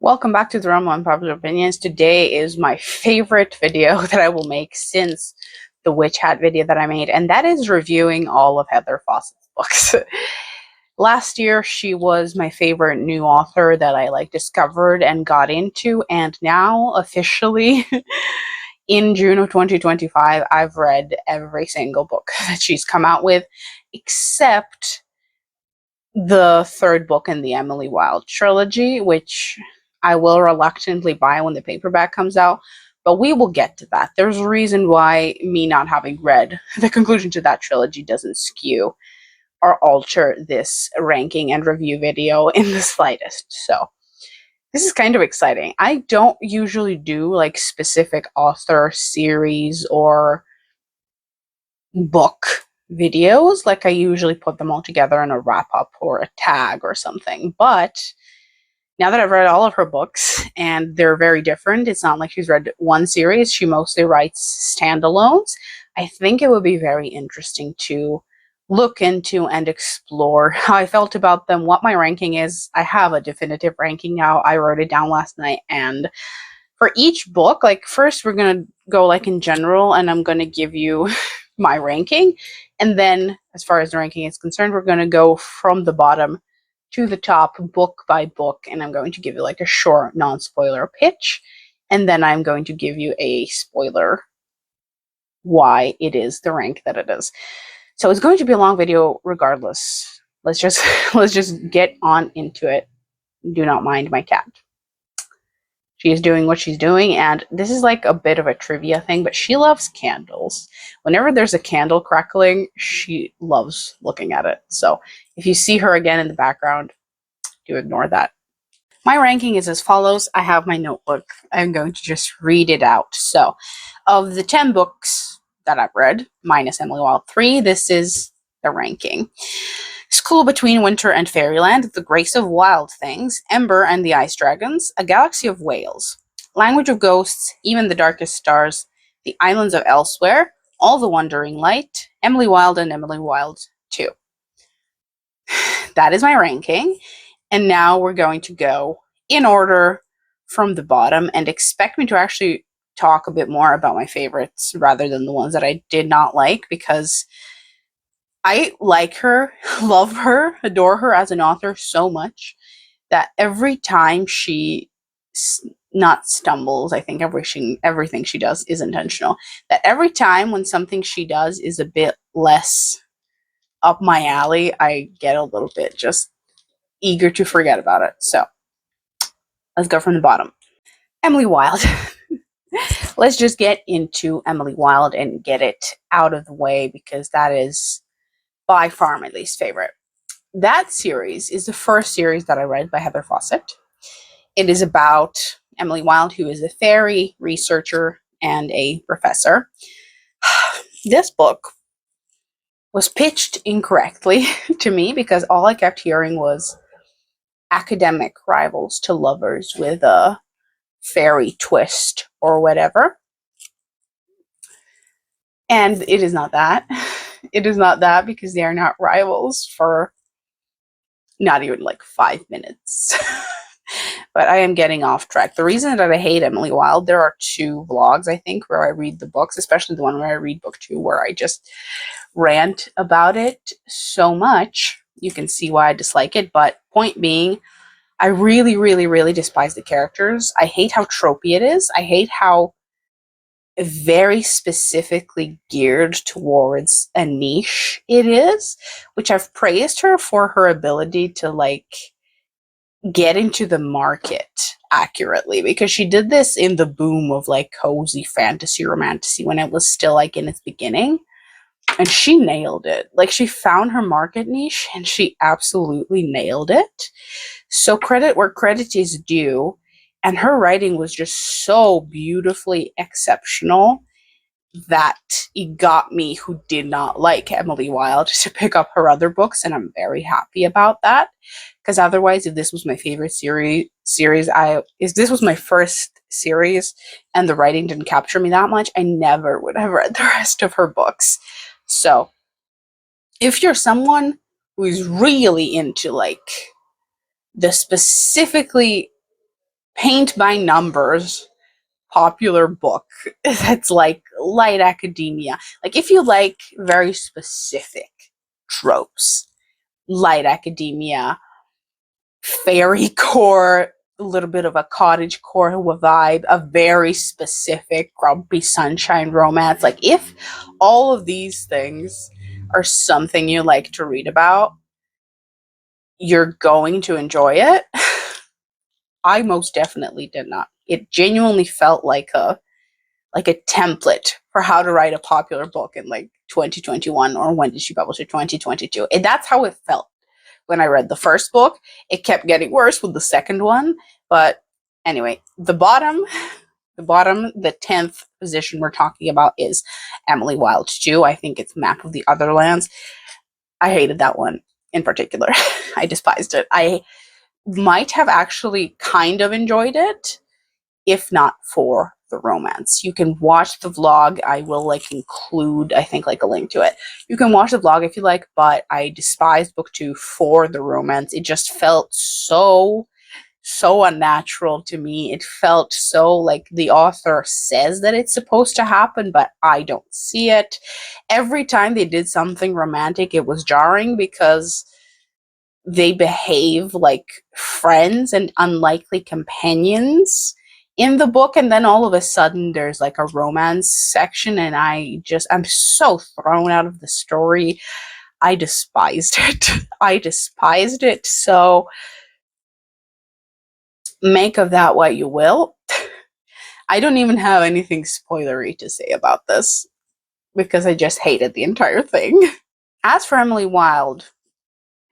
Welcome back to the Realm of Unpopular Opinions. Today is my favorite video that I will make since the witch hat video that I made, and that is reviewing all of Heather Fawcett's books. Last year, she was my favorite new author that I discovered and got into, and now officially in June of 2025, I've read every single book that she's come out with, except the third book in the Emily Wilde trilogy, which I will reluctantly buy when the paperback comes out, but we will get to that. There's a reason why me not having read the conclusion to that trilogy doesn't skew or alter this ranking and review video in the slightest. So this is kind of exciting. I don't usually do specific author series or book videos. I usually put them all together in a wrap up or a tag or something, but now that I've read all of her books, and they're very different, it's not like she's read one series, she mostly writes standalones, I think it would be very interesting to look into and explore how I felt about them, what my ranking is. I have a definitive ranking now. I wrote it down last night, and for each book, first we're going to go in general, and I'm going to give you my ranking, and then as far as the ranking is concerned, we're going to go from the bottom to the top, book by book, and I'm going to give you a short non-spoiler pitch, and then I'm going to give you a spoiler why it is the rank that it is. So it's going to be a long video regardless. Let's just get on into it. Do not mind my cat. She is doing what she's doing, and this is a bit of a trivia thing, but she loves candles. Whenever there's a candle crackling, she loves looking at it. So if you see her again in the background, do ignore that. My ranking is as follows. I have my notebook. I'm going to just read it out. So of the 10 books that I've read, minus Emily Wilde 3, this is the ranking. School Between Winter and Fairyland, The Grace of Wild Things, Ember and the Ice Dragons, A Galaxy of Whales, Language of Ghosts, Even the Darkest Stars, The Islands of Elsewhere, All the Wandering Light, Emily Wilde and Emily Wilde 2. That is my ranking, and now we're going to go in order from the bottom, and expect me to actually talk a bit more about my favorites rather than the ones that I did not like, because I like her, love her, adore her as an author so much that every time she not stumbles, I think everything she does is intentional, that every time when something she does is a bit less up my alley, I get a little bit just eager to forget about it. So let's go from the bottom. Emily Wilde. Let's just get into Emily Wilde and get it out of the way, because that is by far my least favorite. That series is the first series that I read by Heather Fawcett. It is about Emily Wilde, who is a fairy researcher and a professor. This book was pitched incorrectly to me, because all I kept hearing was academic rivals to lovers with a fairy twist or whatever. And it is not that. It is not that, because they are not rivals for not even 5 minutes. But I am getting off track. The reason that I hate Emily Wilde, there are 2 vlogs, I think, where I read the books, especially the one where I read book 2, where I just rant about it so much. You can see why I dislike it, but point being, I really, really, really despise the characters. I hate how tropey it is. I hate how very specifically geared towards a niche it is, which I've praised her for her ability to get into the market accurately, because she did this in the boom of cozy fantasy romantasy when it was still in its beginning, and she nailed it. She found her market niche and she absolutely nailed it. So credit where credit is due. And her writing was just so beautifully exceptional that it got me, who did not like Emily Wilde, to pick up her other books, and I'm very happy about that. Because otherwise, if this was my favorite series, if this was my first series and the writing didn't capture me that much, I never would have read the rest of her books. So if you're someone who is really into the specifically paint by numbers popular book that's like light academia. Like if you like very specific tropes, light academia, fairy core, a little bit of a cottage core vibe, a very specific grumpy sunshine romance. Like if all of these things are something you like to read about, you're going to enjoy it. I most definitely did not. It genuinely felt like a template for how to write a popular book in like 2021, or when did she publish it? 2022. And that's how it felt when I read the first book. It kept getting worse with the second one. But anyway, the 10th position we're talking about is Emily Wilde 2. I think it's Map of the Otherlands. I hated that one in particular. I despised it. I might have actually kind of enjoyed it if not for the romance. You can watch the vlog. I will like include, I think, like a link to it. You can watch the vlog if you like, but I despised book 2 for the romance. It just felt so unnatural to me. It felt so like the author says that it's supposed to happen, but I don't see it. Every time they did something romantic, it was jarring because they behave like friends and unlikely companions in the book, and then all of a sudden there's like a romance section, and I'm so thrown out of the story. I despised it. I despised it. So make of that what you will. I don't even have anything spoilery to say about this because I just hated the entire thing. As for Emily Wilde's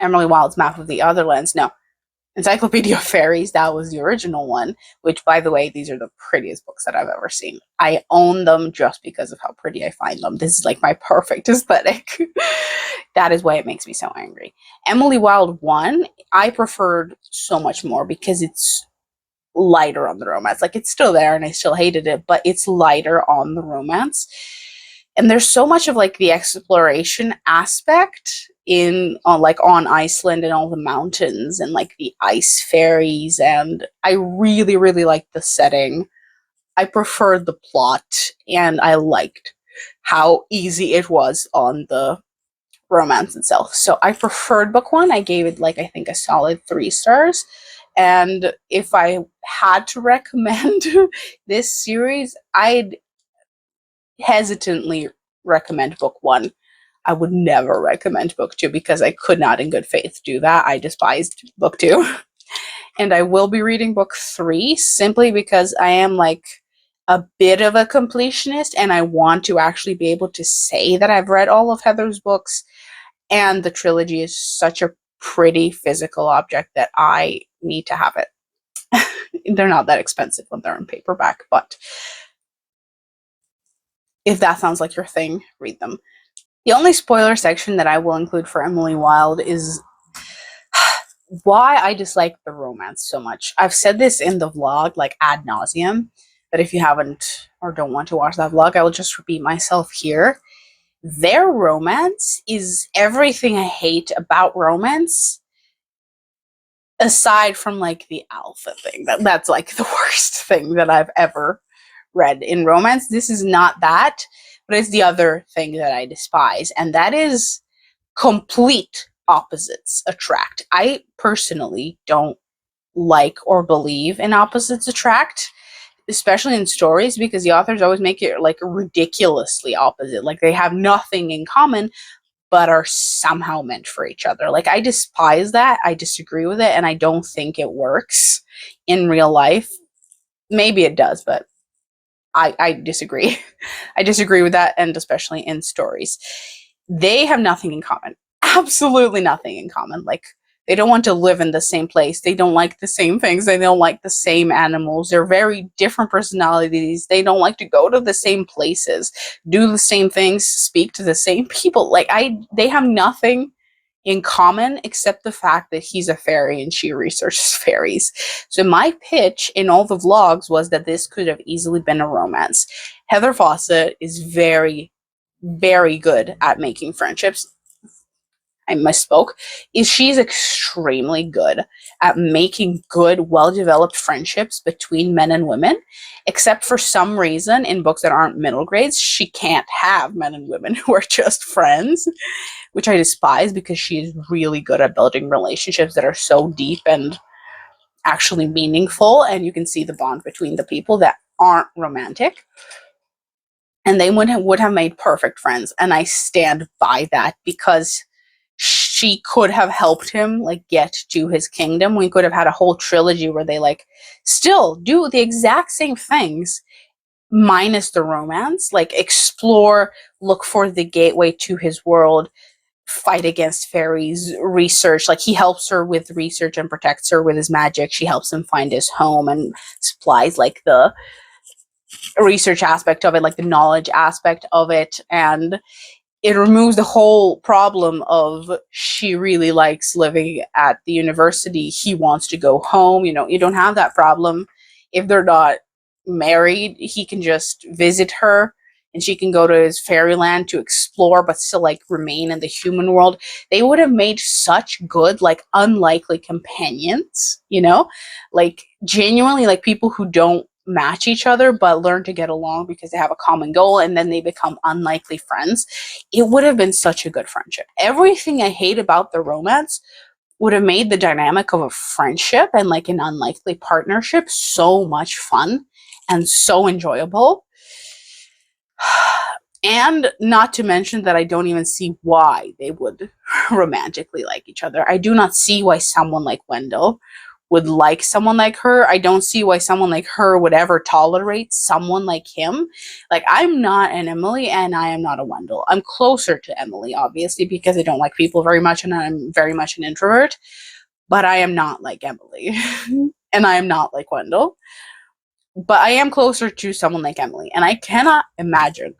Map of the Otherlands, no, Encyclopedia of Fairies, that was the original one, which, by the way, these are the prettiest books that I've ever seen. I own them just because of how pretty I find them. This is like my perfect aesthetic. That is why it makes me so angry. Emily Wilde 1, I preferred so much more because it's lighter on the romance. Like, it's still there and I still hated it, but it's lighter on the romance. And there's so much of like the exploration aspect on Iceland and all the mountains and like the ice fairies, and I really, really liked the setting. I preferred the plot, and I liked how easy it was on the romance itself. So I preferred book 1. I gave it like, I think, a solid 3 stars. And if I had to recommend this series, I'd hesitantly recommend book 1. I would never recommend book 2 because I could not in good faith do that. I despised book 2. And I will be reading book 3 simply because I am like a bit of a completionist and I want to actually be able to say that I've read all of Heather's books, and the trilogy is such a pretty physical object that I need to have it. They're not that expensive when they're in paperback, but if that sounds like your thing, read them. The only spoiler section that I will include for Emily Wilde is why I dislike the romance so much. I've said this in the vlog like ad nauseum, but if you haven't or don't want to watch that vlog, I will just repeat myself here. Their romance is everything I hate about romance, aside from like the alpha thing. That's like the worst thing that I've ever read in romance. This is not that, but it's the other thing that I despise, and that is complete opposites attract. I personally don't like or believe in opposites attract, especially in stories, because the authors always make it like ridiculously opposite. Like they have nothing in common, but are somehow meant for each other. Like I despise that. I disagree with it, and I don't think it works in real life. Maybe it does, but I disagree. I disagree with that, and especially in stories. They have nothing in common. Absolutely nothing in common. Like, they don't want to live in the same place. They don't like the same things. They don't like the same animals. They're very different personalities. They don't like to go to the same places, do the same things, speak to the same people. Like, they have nothing in common except the fact that he's a fairy and she researches fairies. So my pitch in all the vlogs was that this could have easily been a romance. Heather Fawcett is very, very good at making friendships. I misspoke, is she's extremely good at making good, well-developed friendships between men and women, except for some reason in books that aren't middle grades, she can't have men and women who are just friends, which I despise because she is really good at building relationships that are so deep and actually meaningful, and you can see the bond between the people that aren't romantic. And they would have made perfect friends, and I stand by that because she could have helped him like get to his kingdom. We could have had a whole trilogy where they like still do the exact same things minus the romance, like explore, look for the gateway to his world, fight against fairies, research. Like he helps her with research and protects her with his magic. She helps him find his home and supplies like the research aspect of it, like the knowledge aspect of it, and it removes the whole problem of she really likes living at the university, he wants to go home. You know, you don't have that problem if they're not married. He can just visit her and she can go to his fairyland to explore but still like remain in the human world. They would have made such good, like unlikely companions, you know, like genuinely like people who don't match each other but learn to get along because they have a common goal, and then they become unlikely friends. It would have been such a good friendship. Everything I hate about the romance would have made the dynamic of a friendship and like an unlikely partnership so much fun and so enjoyable. And not to mention that I don't even see why they would romantically like each other. I do not see why someone like Wendell would like someone like her. I don't see why someone like her would ever tolerate someone like him. Like, I'm not an Emily and I am not a Wendell. I'm closer to Emily, obviously, because I don't like people very much and I'm very much an introvert. But I am not like Emily. And I am not like Wendell. But I am closer to someone like Emily. And I cannot imagine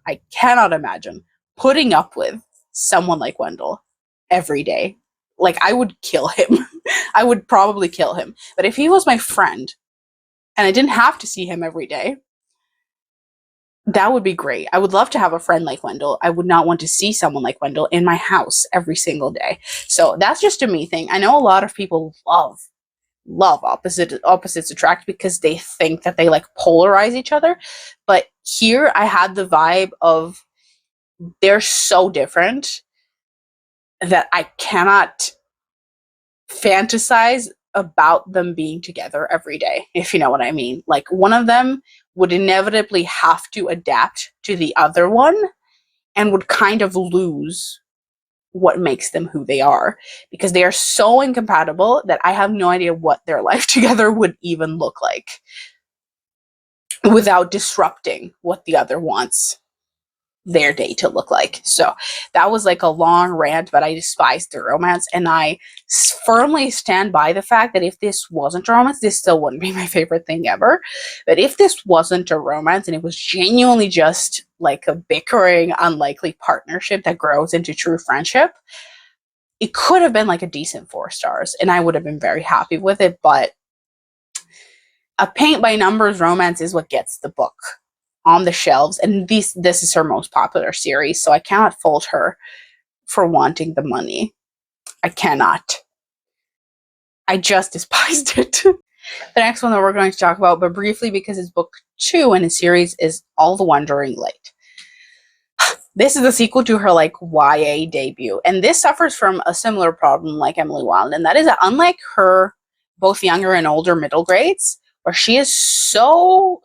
putting up with someone like Wendell every day. Like, I would kill him. I would probably kill him. But if he was my friend and I didn't have to see him every day, that would be great. I would love to have a friend like Wendell. I would not want to see someone like Wendell in my house every single day. So that's just a me thing. I know a lot of people love opposites attract because they think that they like polarize each other. But here I had the vibe of they're so different that I cannot fantasize about them being together every day, if you know what I mean. Like, one of them would inevitably have to adapt to the other one and would kind of lose what makes them who they are, because they are so incompatible that I have no idea what their life together would even look like without disrupting what the other wants their day to look like. So that was like a long rant, but I despise the romance, and I firmly stand by the fact that if this wasn't a romance, this still wouldn't be my favorite thing ever. But if this wasn't a romance and it was genuinely just like a bickering, unlikely partnership that grows into true friendship, it could have been like a decent 4 stars, and I would have been very happy with it. But a paint by numbers romance is what gets the book on the shelves, and this is her most popular series, so I cannot fault her for wanting the money. I cannot. I just despised it. The next one that we're going to talk about, but briefly because it's book 2 in a series, is All the Wandering Light. This is the sequel to her like YA debut, and this suffers from a similar problem like Emily Wilde, and that is that unlike her both younger and older middle grades, where she is so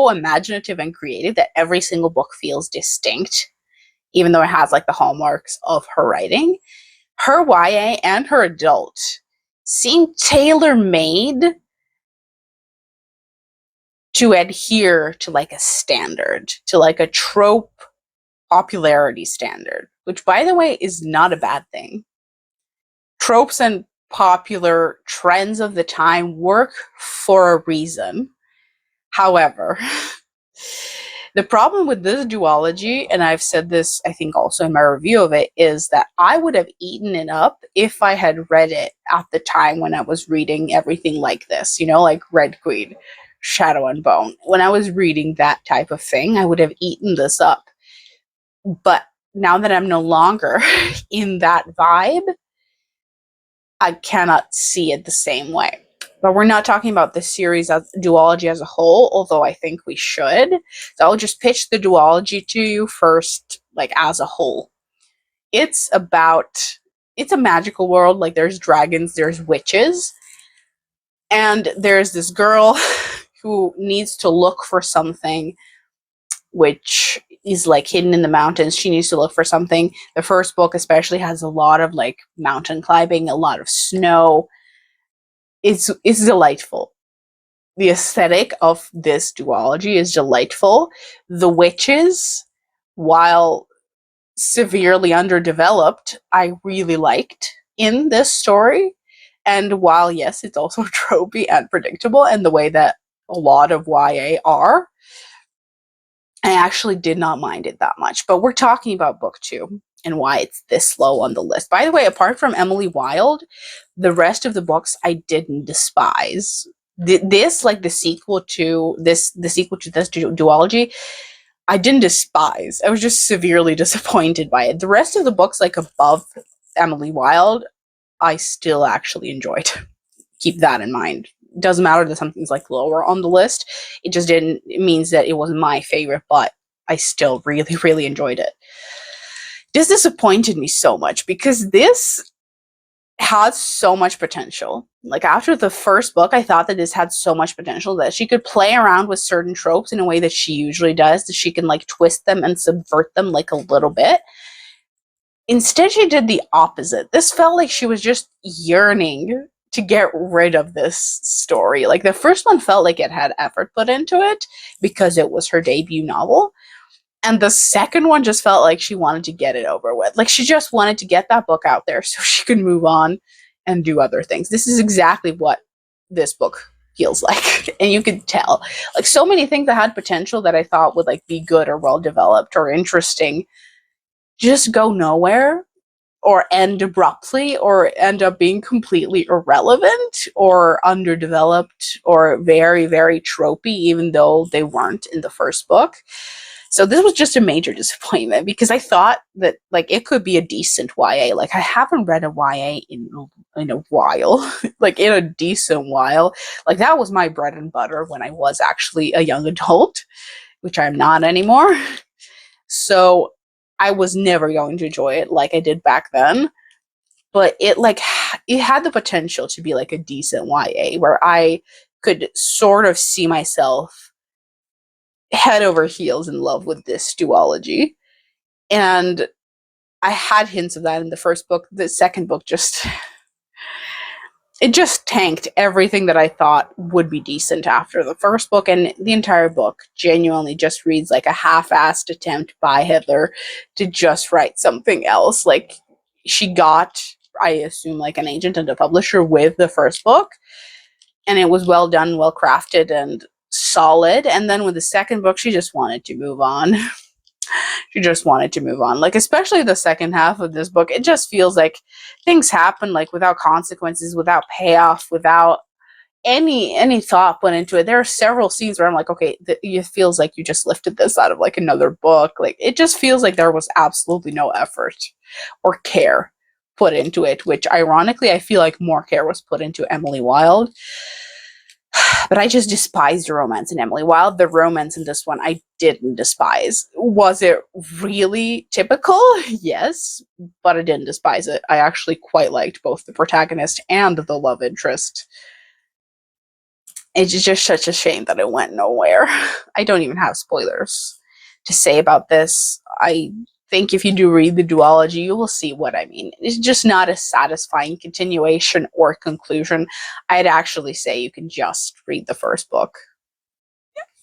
imaginative and creative that every single book feels distinct, even though it has like the hallmarks of her writing, her YA and her adult seem tailor-made to adhere to like a standard, to like a trope popularity standard, which, by the way, is not a bad thing. Tropes and popular trends of the time work for a reason. However, the problem with this duology, and I've said this I think also in my review of it, is that I would have eaten it up if I had read it at the time when I was reading everything like this, you know, like Red Queen, Shadow and Bone. When I was reading that type of thing, I would have eaten this up. But now that I'm no longer in that vibe, I cannot see it the same way. But we're not talking about the series as duology as a whole, although I think we should. So I'll just pitch the duology to you first, like as a whole. It's a magical world. Like there's dragons, there's witches, and there's this girl who needs to look for something which is like hidden in the mountains. She needs to look for something. The first book especially has a lot of like mountain climbing, a lot of snow. It's delightful. The aesthetic of this duology is delightful. The witches, while severely underdeveloped, I really liked in this story. And while, yes, it's also tropey and predictable in the way that a lot of YA are, I actually did not mind it that much. But we're talking about book 2 and why it's this low on the list. By the way, apart from Emily Wilde, the rest of the books I didn't despise. This, like the sequel to this duology, I didn't despise. I was just severely disappointed by it. The rest of the books, like above Emily Wilde, I still actually enjoyed. Keep that in mind. It doesn't matter that something's like lower on the list. It just didn't. It means that it wasn't my favorite, but I still really, really enjoyed it. This disappointed me so much because this has so much potential. Like after the first book, I thought that this had so much potential that she could play around with certain tropes in a way that she usually does, that she can like twist them and subvert them like a little bit. Instead, she did the opposite. This felt like she was just yearning to get rid of this story. Like the first one felt like it had effort put into it because it was her debut novel. And the second one just felt like she wanted to get it over with. Like she just wanted to get that book out there so she could move on and do other things. This is exactly what this book feels like. And you could tell. Like so many things that had potential that I thought would like be good or well developed or interesting just go nowhere or end abruptly or end up being completely irrelevant or underdeveloped or very, very tropey, even though they weren't in the first book. So this was just a major disappointment because I thought that like it could be a decent YA. Like I haven't read a YA in a while, like in a decent while. Like that was my bread and butter when I was actually a young adult, which I'm not anymore. So I was never going to enjoy it like I did back then. But it had the potential to be like a decent YA where I could sort of see myself head over heels in love with this duology. And I had hints of that in the first book. The second book just tanked everything that I thought would be decent after the first book, and the entire book genuinely just reads like a half-assed attempt by Heather to just write something else. Like she got, I assume, like an agent and a publisher with the first book, and it was well done, well crafted, and solid. And then with the second book, she just wanted to move on. She just wanted to move on. Like, especially the second half of this book, it just feels like things happen like without consequences, without payoff, without any thought put into it. There are several scenes where I'm like, okay, it feels like you just lifted this out of like another book. Like, it just feels like there was absolutely no effort or care put into it, which ironically, I feel like more care was put into Emily Wilde. But I just despised the romance in Emily Wilde. The romance in this one, I didn't despise. Was it really typical? Yes, but I didn't despise it. I actually quite liked both the protagonist and the love interest. It's just such a shame that it went nowhere. I don't even have spoilers to say about this. I think if you do read the duology, you will see what I mean. It's just not a satisfying continuation or conclusion. I'd actually say you can just read the first book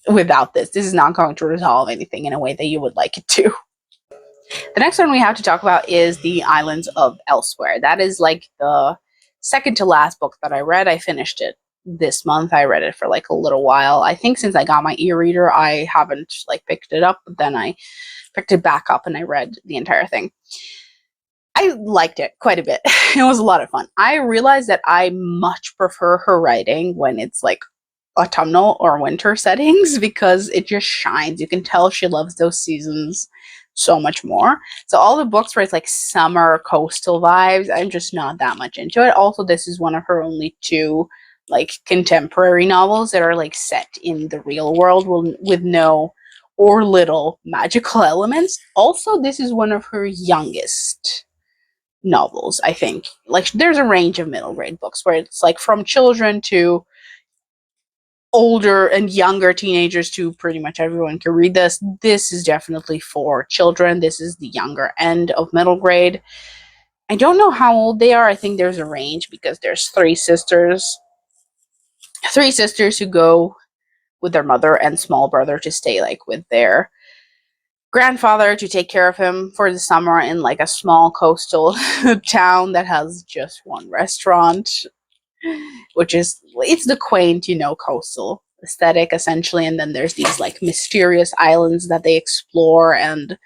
without this. This is not going to resolve anything in a way that you would like it to. The next one we have to talk about is The Islands of Elsewhere. That is like the second to last book that I read. I finished it this month. I read it for like a little while. I think since I got my e-reader, I haven't like picked it up, but then I picked it back up and I read the entire thing. I liked it quite a bit. It was a lot of fun. I realized that I much prefer her writing when it's like autumnal or winter settings because it just shines. You can tell she loves those seasons. so much more. So all the books where it's like summer coastal vibes, I'm just not that much into it. Also, this is one of her only two like contemporary novels that are like set in the real world with no or little magical elements. Also, this is one of her youngest novels, I think. Like there's a range of middle grade books where it's like from children to older and younger teenagers to pretty much everyone can read this. This is definitely for children. This is the younger end of middle grade. I don't know how old they are. I think there's a range because there's three sisters who go with their mother and small brother to stay like with their grandfather to take care of him for the summer in like a small coastal town that has just one restaurant, which is, it's the quaint, coastal aesthetic essentially. And then there's these like mysterious islands that they explore, and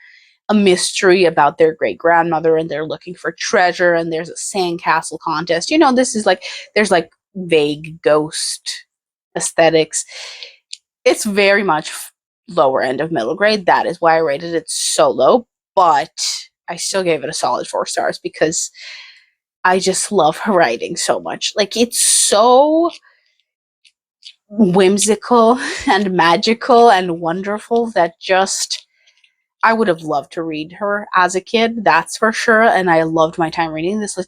a mystery about their great grandmother, and they're looking for treasure, and there's a sandcastle contest. This is like, there's like vague ghost aesthetics. It's very much lower end of middle grade. That is why I rated it so low, but I still gave it a solid 4 stars because I just love her writing so much. Like, it's so whimsical and magical and wonderful that just, I would have loved to read her as a kid, that's for sure. And I loved my time reading this. Like,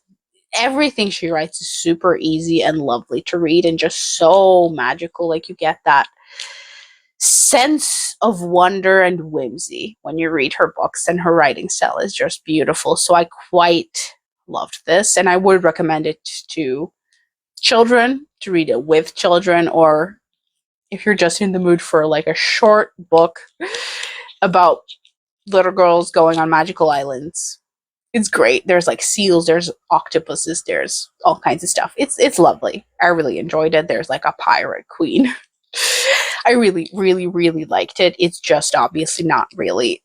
everything she writes is super easy and lovely to read and just so magical. Like, you get that sense of wonder and whimsy when you read her books, and her writing style is just beautiful. So I quite loved this, and I would recommend it to children, to read it with children, or if you're just in the mood for like a short book about little girls going on magical islands. It's great. There's like seals, there's octopuses, there's all kinds of stuff. It's lovely. I really enjoyed it. There's like a pirate queen. I really, really, really liked it. It's just obviously not really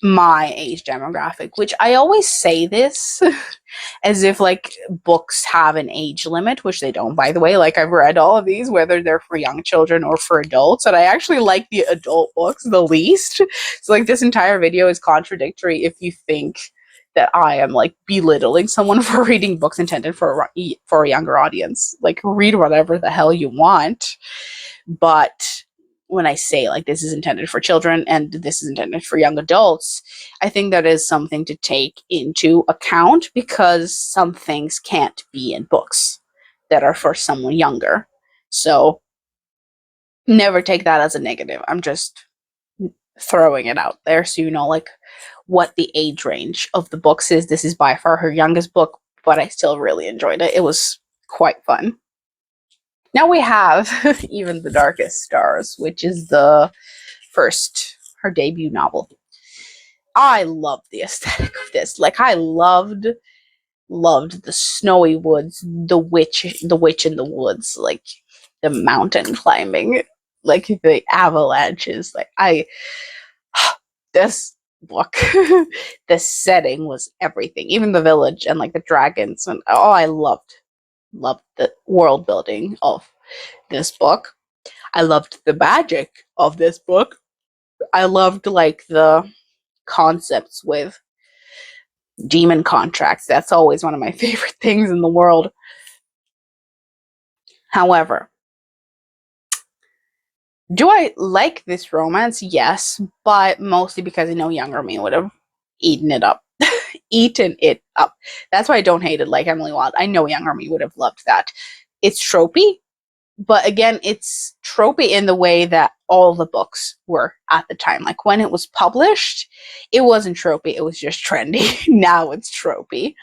my age demographic, which I always say this as if like books have an age limit, which they don't, by the way. Like, I've read all of these, whether they're for young children or for adults, and I actually like the adult books the least. So like, this entire video is contradictory if you think that I am like belittling someone for reading books intended for a younger audience. Like, read whatever the hell you want. But when I say like this is intended for children and this is intended for young adults, I think that is something to take into account, because some things can't be in books that are for someone younger. So never take that as a negative. I'm just throwing it out there so you know like what the age range of the books is. This is by far her youngest book, but I still really enjoyed it. It was quite fun. Now we have Even the Darkest Stars, which is her debut novel. I loved the aesthetic of this. Like, I loved the snowy woods, the witch in the woods, like the mountain climbing, like the avalanches. Like, this book, the setting was everything. Even the village and like the dragons, and I loved the world building of this book. I loved the magic of this book. I loved like the concepts with demon contracts. That's always one of my favorite things in the world. However, do I like this romance? Yes, but mostly because I know younger me would have eaten it up. Eaten it up. That's why I don't hate it like Emily Wilde. I know younger me would have loved that. It's tropey, but again, it's tropey in the way that all the books were at the time. Like, when it was published, it wasn't tropey, it was just trendy. Now it's tropey.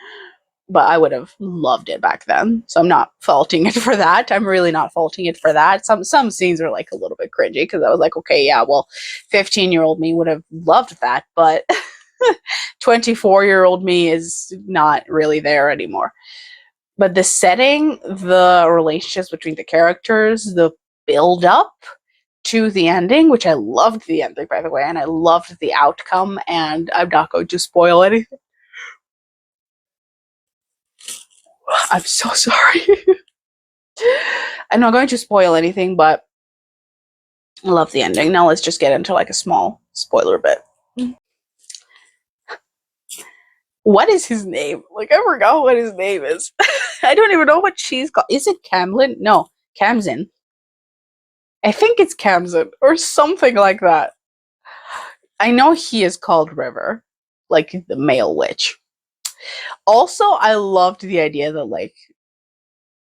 But I would have loved it back then. So I'm not faulting it for that. I'm really not faulting it for that. Some scenes are like a little bit cringy because I was like, okay, yeah, well, 15-year-old me would have loved that, but 24-year-old me is not really there anymore. But the setting, the relationships between the characters, the build up to the ending, which I loved the ending, by the way, and I loved the outcome, and I'm not going to spoil anything. I'm so sorry. I'm not going to spoil anything, but I love the ending. Now let's just get into like a small spoiler bit. What is his name? Like, I forgot what his name is. I don't even know what she's called. Is it Camlin? No, Camzin. I think it's Camzin or something like that. I know he is called River, like the male witch. Also, I loved the idea that like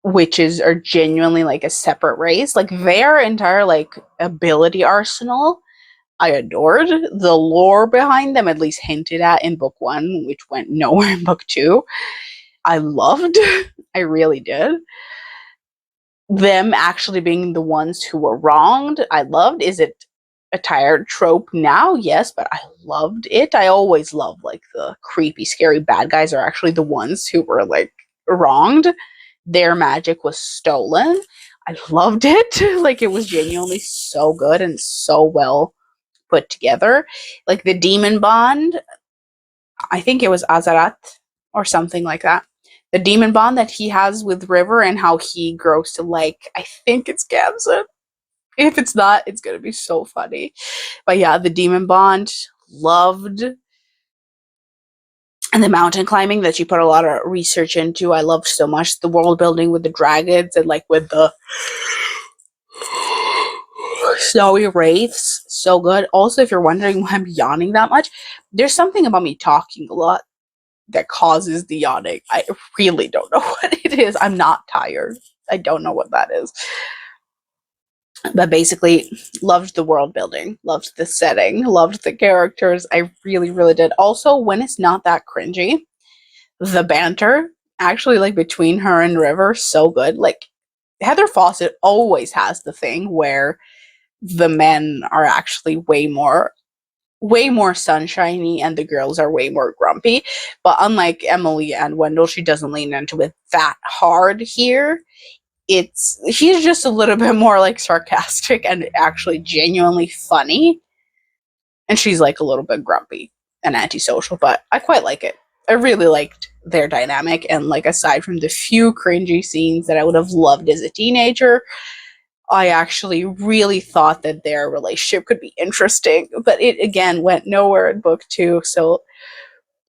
witches are genuinely like a separate race. Like their entire like ability arsenal, I adored. The lore behind them, at least hinted at in book one, which went nowhere in book two, I loved. I really did. Them actually being the ones who were wronged, I loved. Is it a tired trope now? Yes, but I loved it. I always love like the creepy, scary bad guys are actually the ones who were like wronged. Their magic was stolen. I loved it. Like it was genuinely so good and so well put together. Like the demon bond, I think it was Azarat or something like that. The demon bond that he has with River and how he grows to like, I think it's Gamzit. If it's not, it's gonna be so funny. But yeah, the demon bond, loved. And the mountain climbing that you put a lot of research into, I loved so much. The world building with the dragons and like with the snowy wraiths, so good. Also, if you're wondering why I'm yawning that much, there's something about me talking a lot that causes the yawning. I really don't know what it is. I'm not tired. I don't know what that is. But basically, loved the world building, loved the setting, loved the characters. I really, really did. Also, when it's not that cringy, the banter actually like between her and River, so good. Like Heather Fawcett always has the thing where the men are actually way more sunshiny and the girls are way more grumpy. But unlike Emily and Wendell, she doesn't lean into it that hard here. She's just a little bit more like sarcastic and actually genuinely funny. And she's like a little bit grumpy and antisocial, but I quite like it. I really liked their dynamic, and like aside from the few cringy scenes that I would have loved as a teenager, I actually really thought that their relationship could be interesting, but it again went nowhere in book two. So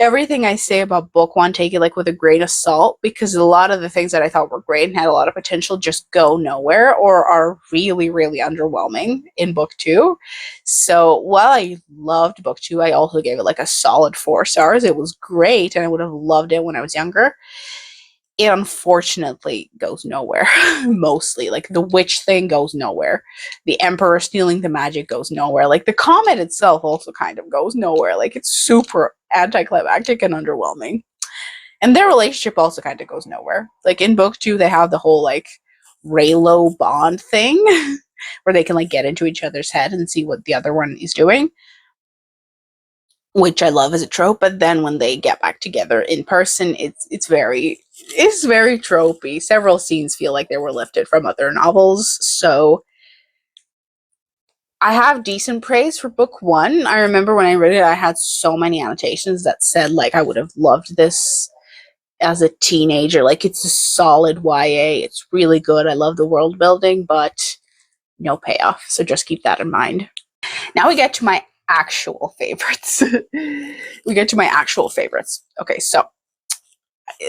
everything I say about book one, take it like with a grain of salt, because a lot of the things that I thought were great and had a lot of potential just go nowhere or are really, really underwhelming in book two. So while I loved book two, I also gave it like a solid 4 stars. It was great and I would have loved it when I was younger. It unfortunately goes nowhere. Mostly like the witch thing goes nowhere, the emperor stealing the magic goes nowhere, like the comet itself also kind of goes nowhere. Like it's super anticlimactic and underwhelming, and their relationship also kind of goes nowhere. Like in book two they have the whole like Raylo bond thing where they can like get into each other's head and see what the other one is doing, which I love as a trope. But then when they get back together in person, it's very tropey. Several scenes feel like they were lifted from other novels. So I have decent praise for book one. I remember when I read it, I had so many annotations that said like I would have loved this as a teenager. Like it's a solid YA. It's really good. I love the world building, but no payoff. So just keep that in mind. Now we get to my actual favorites. Okay, so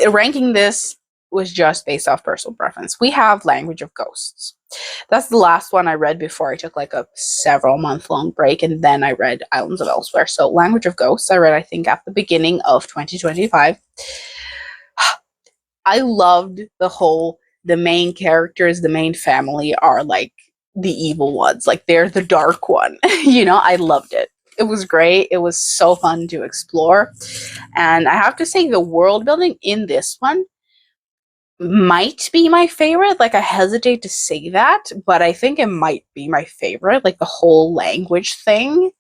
ranking this was just based off personal preference. We have Language of Ghosts. That's the last one I read before I took like a several month long break, and then I read Islands of Elsewhere. So Language of Ghosts I read I think at the beginning of 2025. I loved the main characters, the main family are like the evil ones. Like they're the dark one. I loved it. It was great. It was so fun to explore. And I have to say the world building in this one might be my favorite. Like I hesitate to say that, but I think it might be my favorite. Like the whole language thing.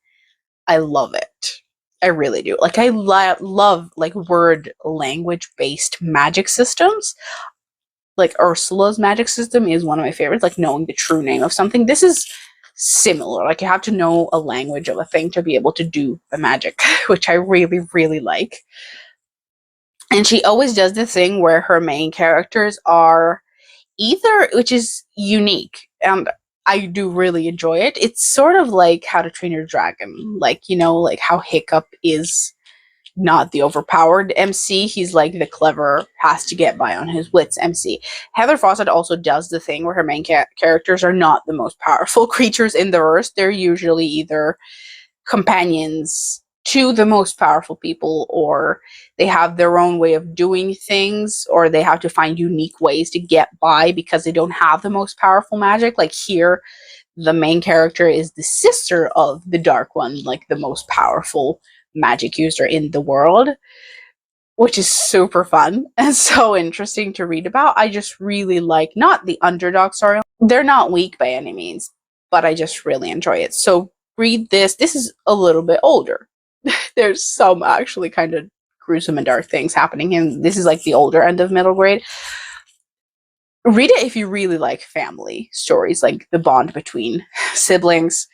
I love it. I really do. Like I love like word language based magic systems. Like Ursula's magic system is one of my favorites, like knowing the true name of something. This is similar. Like you have to know a language of a thing to be able to do the magic, which I really, really like. And she always does the thing where her main characters are either, which is unique, and I do really enjoy it. It's sort of like How to Train Your Dragon, like, like how Hiccup is not the overpowered MC. He's like the clever, has to get by on his wits MC. Heather Fawcett also does the thing where her main characters are not the most powerful creatures in the verse. They're usually either companions to the most powerful people, or they have their own way of doing things, or they have to find unique ways to get by because they don't have the most powerful magic. Like here, the main character is the sister of the Dark One, like the most powerful magic user in the world, which is super fun and so interesting to read about. I just really like, not the underdog story. They're not weak by any means, but I just really enjoy it. So read this. This is a little bit older. There's some actually kind of gruesome and dark things happening, and this is like the older end of middle grade. Read it if you really like family stories, like the bond between siblings.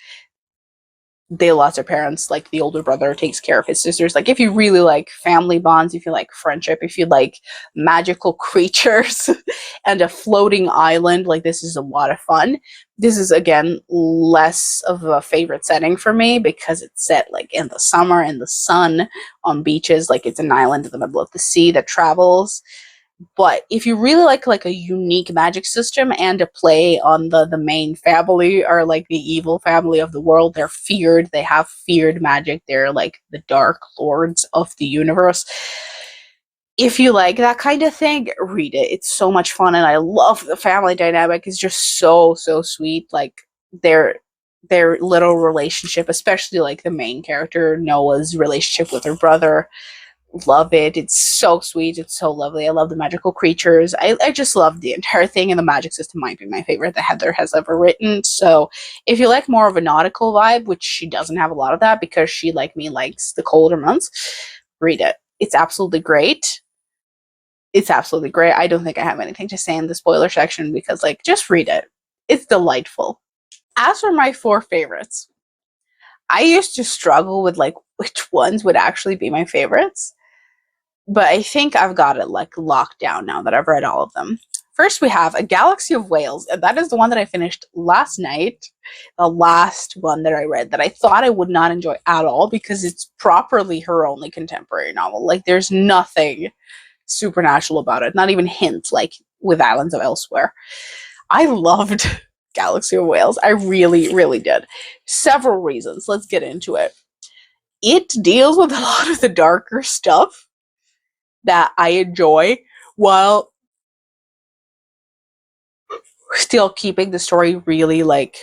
They lost their parents, like the older brother takes care of his sisters. Like if you really like family bonds, if you like friendship, if you like magical creatures and a floating island, like this is a lot of fun. This is again less of a favorite setting for me because it's set like in the summer in the sun on beaches, like it's an island in the middle of the sea that travels. But if you really like a unique magic system and a play on the main family, or like the evil family of the world, they're feared, they have feared magic, they're like the dark lords of the universe. If you like that kind of thing, read it. It's so much fun, and I love the family dynamic. It's just so sweet. Like their little relationship, especially like the main character Noah's relationship with her brother. Love it. It's so sweet. It's so lovely. I love the magical creatures. I just love the entire thing, and the magic system might be my favorite that Heather has ever written. So if you like more of a nautical vibe, which she doesn't have a lot of that because she, like me, likes the colder months, read it. It's absolutely great. It's absolutely great. I don't think I have anything to say in the spoiler section because, like, just read it. It's delightful. As for my 4 favorites, I used to struggle with, like, which ones would actually be my favorites. But I think I've got it like locked down now that I've read all of them. First, we have A Galaxy of Whales, and that is the one that I finished last night. The last one that I read that I thought I would not enjoy at all because it's properly her only contemporary novel. Like, there's nothing supernatural about it, not even hints like with Islands of Elsewhere. I loved Galaxy of Whales. I really did. Several reasons. Let's get into it. It deals with a lot of the darker stuff that I enjoy while still keeping the story really like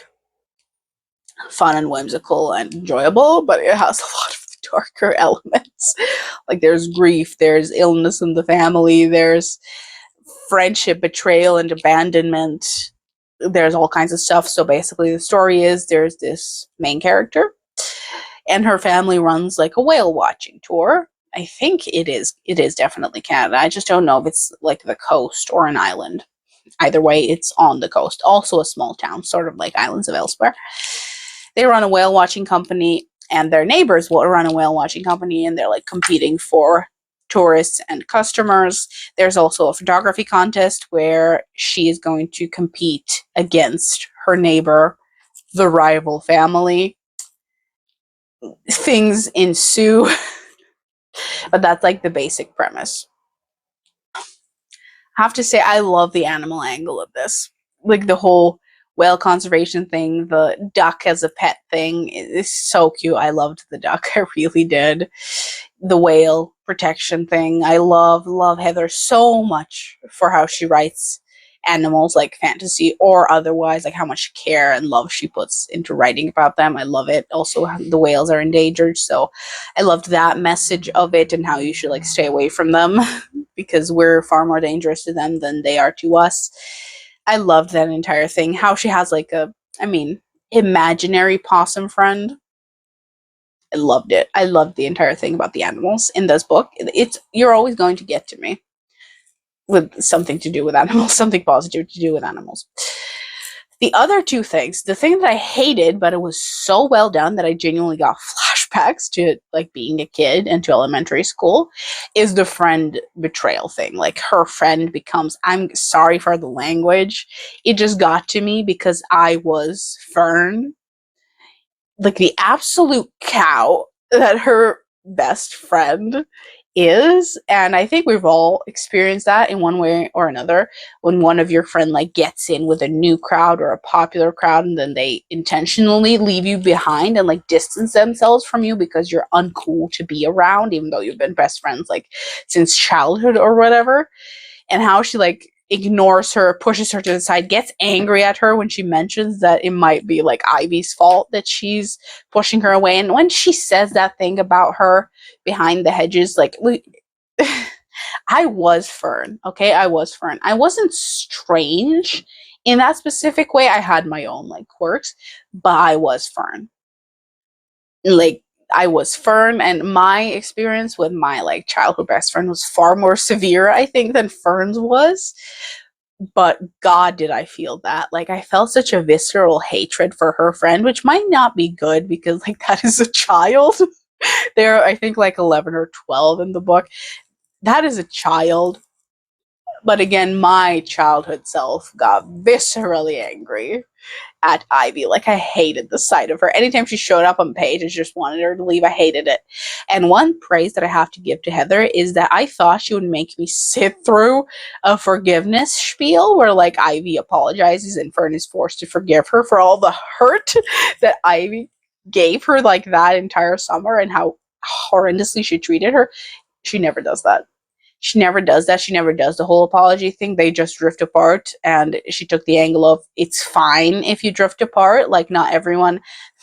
fun and whimsical and enjoyable, but it has a lot of darker elements. Like there's grief, there's illness in the family, there's friendship, betrayal, and abandonment. There's all kinds of stuff. So basically the story is there's this main character and her family runs like a whale watching tour. I think it is definitely Canada. I just don't know if it's like the coast or an island. Either way, it's on the coast. Also a small town, sort of like Islands of Elsewhere. They run a whale watching company, and their neighbors will run a whale watching company, and they're like competing for tourists and customers. There's also a photography contest where she is going to compete against her neighbor, the rival family. Things ensue, but that's like the basic premise. I have to say, I love the animal angle of this. Like the whole whale conservation thing, the duck as a pet thing is so cute. I loved the duck. I really did. The whale protection thing. I love Heather so much for how she writes animals, like fantasy or otherwise, like how much care and love she puts into writing about them. I love it. Also, the whales are endangered, so I loved that message of it and how you should like stay away from them because we're far more dangerous to them than they are to us. I loved that entire thing. How she has like a, imaginary possum friend. I loved it. I loved the entire thing about the animals in this book. You're always going to get to me with something to do with animals, something positive to do with animals. The other 2 things, the thing that I hated, but it was so well done that I genuinely got flashbacks to like being a kid and to elementary school, is the friend betrayal thing. Like her friend becomes, I'm sorry for the language, it just got to me because I was Fern, like the absolute cow that her best friend is. And I think we've all experienced that in one way or another, when one of your friend like gets in with a new crowd or a popular crowd, and then they intentionally leave you behind and like distance themselves from you because you're uncool to be around, even though you've been best friends like since childhood or whatever. And how she like ignores her, pushes her to the side, gets angry at her when she mentions that it might be like Ivy's fault that she's pushing her away. And when she says that thing about her behind the hedges, like I was Fern, okay? I was Fern. I wasn't strange in that specific way. I had my own like quirks, but I was Fern. Like I was Fern, and my experience with my like childhood best friend was far more severe, I think, than Fern's was. But God, did I feel that. Like I felt such a visceral hatred for her friend, which might not be good because like that is a child. They're I think like 11 or 12 in the book. That is a child. But again, my childhood self got viscerally angry at Ivy. Like I hated the sight of her. Anytime she showed up on page, I just wanted her to leave. I hated it. And one praise that I have to give to Heather is that I thought she would make me sit through a forgiveness spiel where like Ivy apologizes and Fern is forced to forgive her for all the hurt that Ivy gave her like that entire summer and how horrendously she treated her. She never does that. She never does that. She never does the whole apology thing. They just drift apart. And she took the angle of it's fine if you drift apart. Like, not everyone,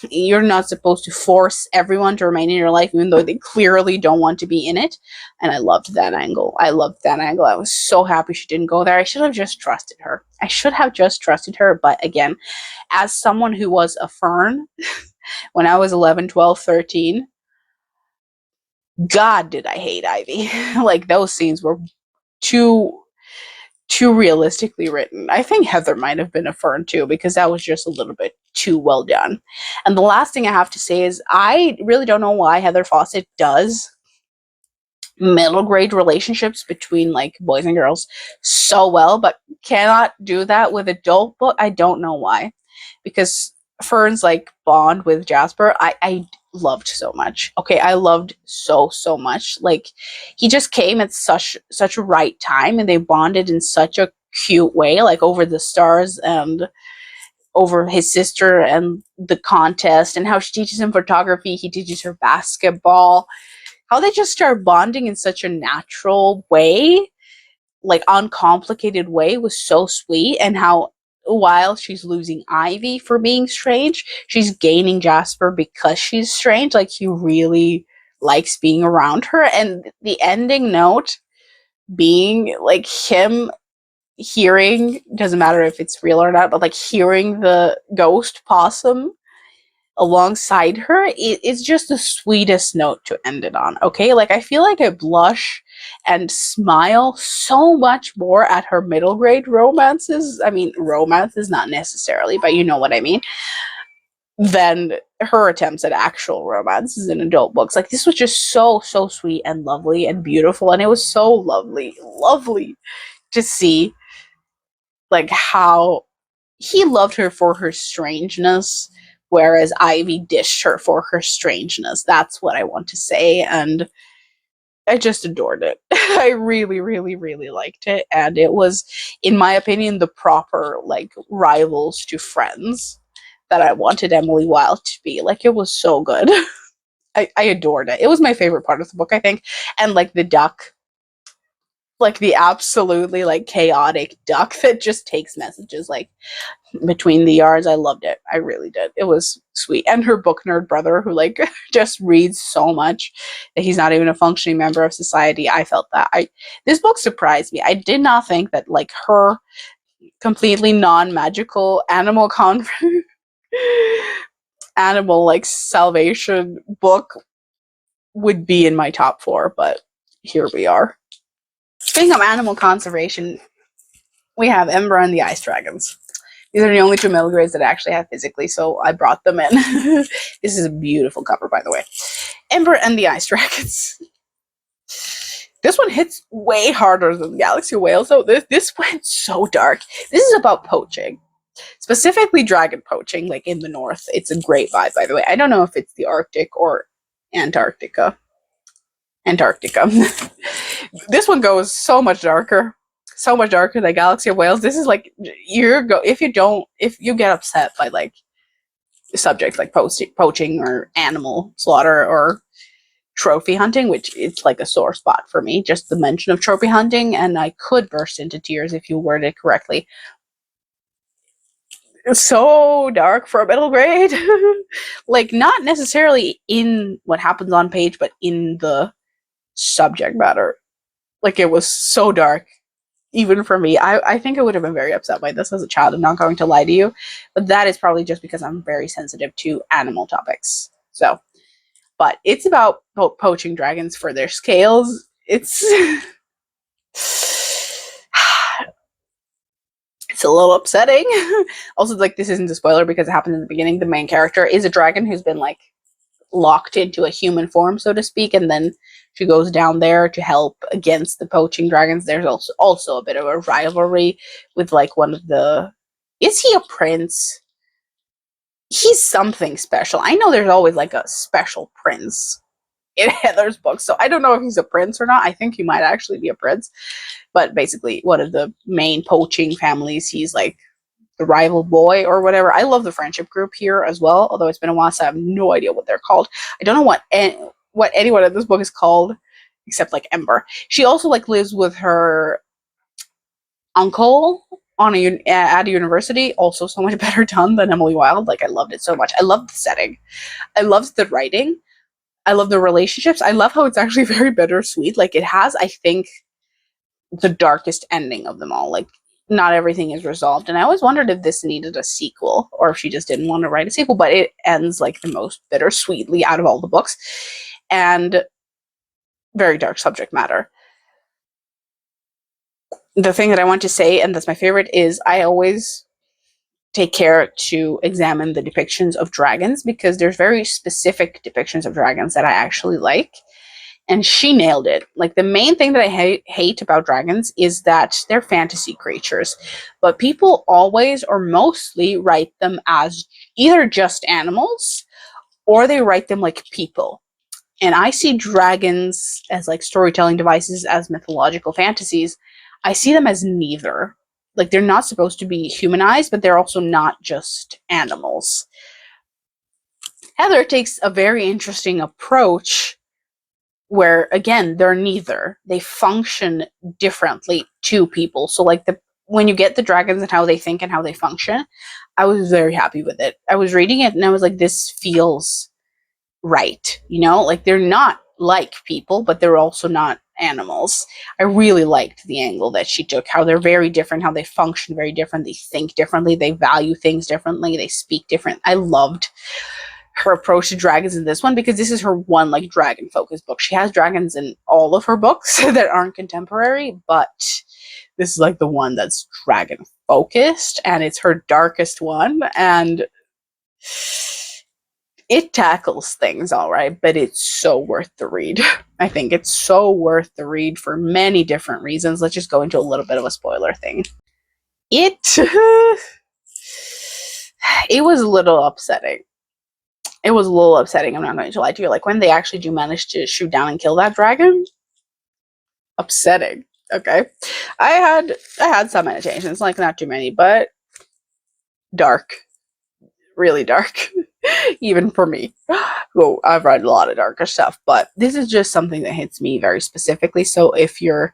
you're not supposed to force everyone to remain in your life, even though they clearly don't want to be in it. And I loved that angle. I loved that angle. I was so happy she didn't go there. I should have just trusted her. I should have just trusted her. But again, as someone who was a Fern when I was 11, 12, 13, God, did I hate Ivy. Like, those scenes were too realistically written. I think Heather might have been a Fern too, because that was just a little bit too well done. And the last thing I have to say is I really don't know why Heather Fawcett does middle grade relationships between like boys and girls so well, but cannot do that with adult book. I don't know why. Because Fern's like bond with Jasper, I loved so much. Okay, I loved so much. Like he just came at such a right time, and they bonded in such a cute way, like over the stars and over his sister and the contest, and how she teaches him photography, he teaches her basketball. How they just start bonding in such a natural way, like uncomplicated way, was so sweet. And how while she's losing Ivy for being strange, she's gaining Jasper because she's strange. Like he really likes being around her. And the ending note being like him hearing, doesn't matter if it's real or not, but like hearing the ghost possum alongside her, it's just the sweetest note to end it on. Okay, like I feel like I blush and smile so much more at her middle grade romances. I mean, romances not necessarily, but you know what I mean, than her attempts at actual romances in adult books. Like this was just so sweet and lovely and beautiful, and it was so lovely to see like how he loved her for her strangeness, whereas Ivy dished her for her strangeness. That's what I want to say, and I just adored it. I really liked it, and it was, in my opinion, the proper like rivals to friends that I wanted Emily Wilde to be. Like it was so good. I adored it. It was my favorite part of the book, I think, and like the duck. Like the absolutely like chaotic duck that just takes messages like between the yards. I loved it. I really did. It was sweet. And her book nerd brother, who like just reads so much that he's not even a functioning member of society. I felt that. This book surprised me. I did not think that like her completely non-magical animal animal like salvation book would be in my top 4, but here we are. Speaking of animal conservation, we have Ember and the Ice Dragons. These are the only 2 middle grades that I actually have physically, so I brought them in. This is a beautiful cover, by the way. Ember and the Ice Dragons. This one hits way harder than Galaxy Whale, so this went so dark. This is about poaching. Specifically dragon poaching, like in the north. It's a great vibe, by the way. I don't know if it's the Arctic or Antarctica. Antarctica. This one goes so much darker. So much darker than Galaxy of Whales. This is like if you get upset by like subjects like poaching or animal slaughter or trophy hunting, which it's like a sore spot for me, just the mention of trophy hunting, and I could burst into tears if you word it correctly. It's so dark for a middle grade. Like, not necessarily in what happens on page, but in the subject matter. Like, it was so dark, even for me. I think I would have been very upset by this as a child. I'm not going to lie to you, but that is probably just because I'm very sensitive to animal topics. So, but it's about poaching dragons for their scales. It's it's a little upsetting. Also, like, this isn't a spoiler because it happened in the beginning. The main character is a dragon who's been like locked into a human form, so to speak, and then she goes down there to help against the poaching dragons. There's also a bit of a rivalry with like one of the, is he a prince? He's something special. I know there's always like a special prince in Heather's book, so I don't know if he's a prince or not. I think he might actually be a prince, but basically one of the main poaching families. He's like the rival boy or whatever. I love the friendship group here as well, although it's been a while, so I have no idea what they're called. I don't know what anyone in this book is called except like Ember. She also like lives with her uncle at a university. Also so much better done than Emily Wilde. Like, I loved it so much. I loved the setting. I loved the writing. I love the relationships. I love how it's actually very bittersweet. Like, it has, I think, the darkest ending of them all. Like, not everything is resolved. And I always wondered if this needed a sequel or if she just didn't want to write a sequel, but it ends like the most bittersweetly out of all the books. And very dark subject matter. The thing that I want to say, and that's my favorite, is I always take care to examine the depictions of dragons because there's very specific depictions of dragons that I actually like. And she nailed it. Like, the main thing that I hate about dragons is that they're fantasy creatures, but people always or mostly write them as either just animals or they write them like people. And I see dragons as like storytelling devices, as mythological fantasies. I see them as neither. Like, they're not supposed to be humanized, but they're also not just animals. Heather takes a very interesting approach where, again, they're neither. They function differently to people. So, like, when you get the dragons and how they think and how they function, I was very happy with it. I was reading it and I was like, this feels right. You know, like, they're not like people, but they're also not animals. I really liked the angle that she took, how they're very different, how they function very different, they think differently, they value things differently, they speak different. I loved her approach to dragons in this one because this is her one like dragon focused book. She has dragons in all of her books that aren't contemporary, but this is like the one that's dragon focused, and it's her darkest one, and it tackles things all right, but it's so worth the read. I think it's so worth the read for many different reasons. Let's just go into a little bit of a spoiler thing. It was a little upsetting. It was a little upsetting, I'm not going to lie to you. Like, when they actually do manage to shoot down and kill that dragon, upsetting. Okay. I had some annotations, like not too many, but dark. Really dark. Even for me. Well, I've read a lot of darker stuff, but this is just something that hits me very specifically. So if you're,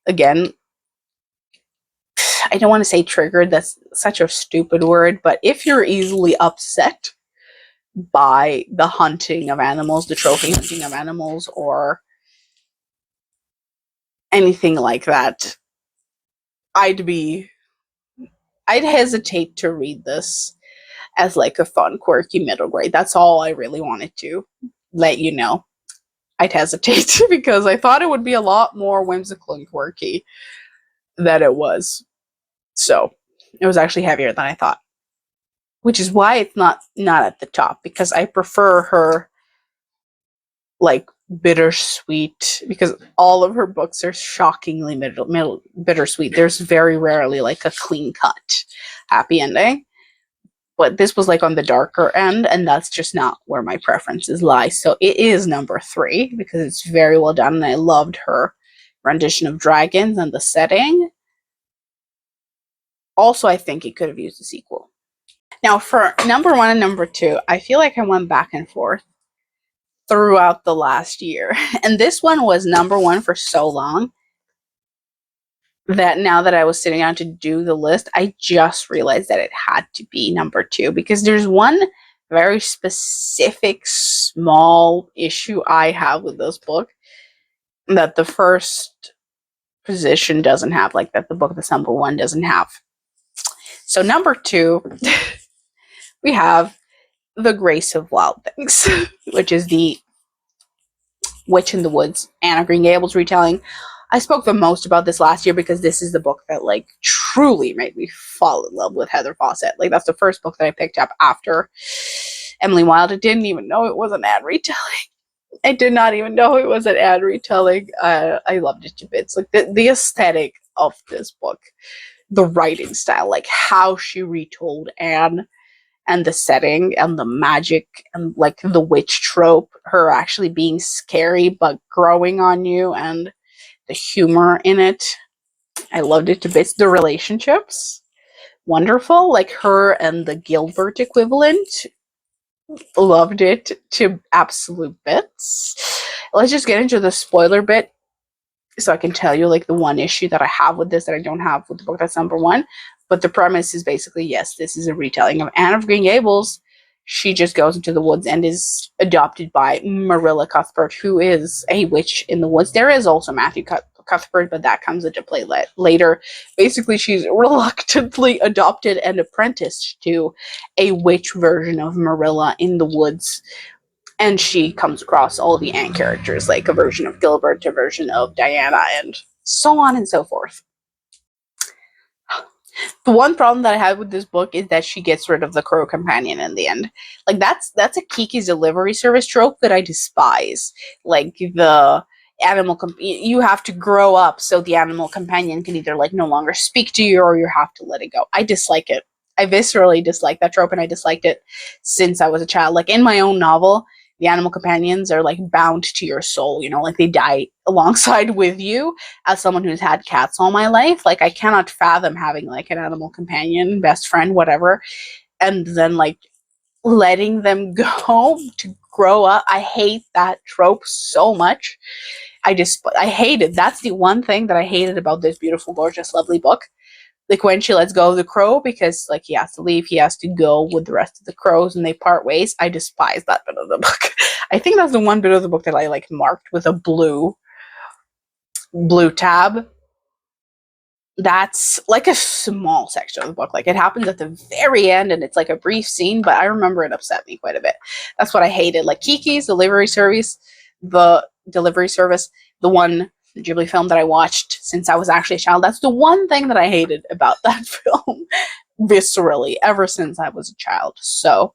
again, I don't want to say triggered, that's such a stupid word, but if you're easily upset by the hunting of animals, the trophy hunting of animals, or anything like that, I'd hesitate to read this as like a fun, quirky middle grade. That's all I really wanted to let you know. I'd hesitate because I thought it would be a lot more whimsical and quirky than it was. So it was actually heavier than I thought, which is why it's not at the top, because I prefer her like bittersweet, because all of her books are shockingly bittersweet. There's very rarely like a clean cut happy ending. but this was like on the darker end, and that's just not where my preferences lie. So it is number 3 because it's very well done, and I loved her rendition of dragons and the setting. Also, I think it could have used a sequel. Now, for number 1 and number 2, I feel like I went back and forth throughout the last year. And this one was number 1 for so long that now that I was sitting down to do the list, I just realized that it had to be number 2 because there's one very specific small issue I have with this book that the first position doesn't have, like that the book that's number 1 doesn't have. So number 2, we have The Grace of Wild Things, which is the Witch in the Woods, Anne of Green Gables retelling. I spoke the most about this last year because this is the book that like truly made me fall in love with Heather Fawcett. Like that's the first book that I picked up after Emily Wilde. I didn't even know it was an Anne retelling. I did not even know it was an Anne retelling. I loved it to bits. Like the aesthetic of this book, the writing style, like how she retold Anne, and the setting and the magic and like the witch trope, her actually being scary but growing on you, and the humor in it. I loved it to bits. The relationships, wonderful. Like her and the Gilbert equivalent, loved it to absolute bits. Let's just get into the spoiler bit so I can tell you like the one issue that I have with this that I don't have with the book that's number 1. But the premise is basically, yes, this is a retelling of Anne of Green Gables. She just goes into the woods and is adopted by Mrlja Cuthbert, who is a witch in the woods. There is also Matthew Cuthbert, but that comes into play later. Basically, she's reluctantly adopted and apprenticed to a witch version of Mrlja in the woods. And she comes across all the Anne characters, like a version of Gilbert, a version of Diana, and so on and so forth. The one problem that I had with this book is that she gets rid of the crow companion in the end. Like that's a Kiki's Delivery Service trope that I despise. Like the animal you have to grow up so the animal companion can either like no longer speak to you or you have to let it go. I dislike it. I viscerally dislike that trope, and I disliked it since I was a child. Like in my own novel, the animal companions are like bound to your soul, you know, like they die alongside with you. As someone who's had cats all my life, like I cannot fathom having like an animal companion, best friend, whatever, and then like letting them go to grow up. I hate that trope so much. I hate it. That's the one thing that I hated about this beautiful, gorgeous, lovely book. Like when she lets go of the crow because like he has to leave, he has to go with the rest of the crows and they part ways. I despise that bit of the book. I think that's the one bit of the book that I like marked with a blue tab. That's like a small section of the book. Like it happens at the very end and it's like a brief scene, but I remember it upset me quite a bit. That's what I hated. Like Kiki's Delivery Service, the one Ghibli film that I watched since I was actually a child. That's the one thing that I hated about that film viscerally ever since I was a child. So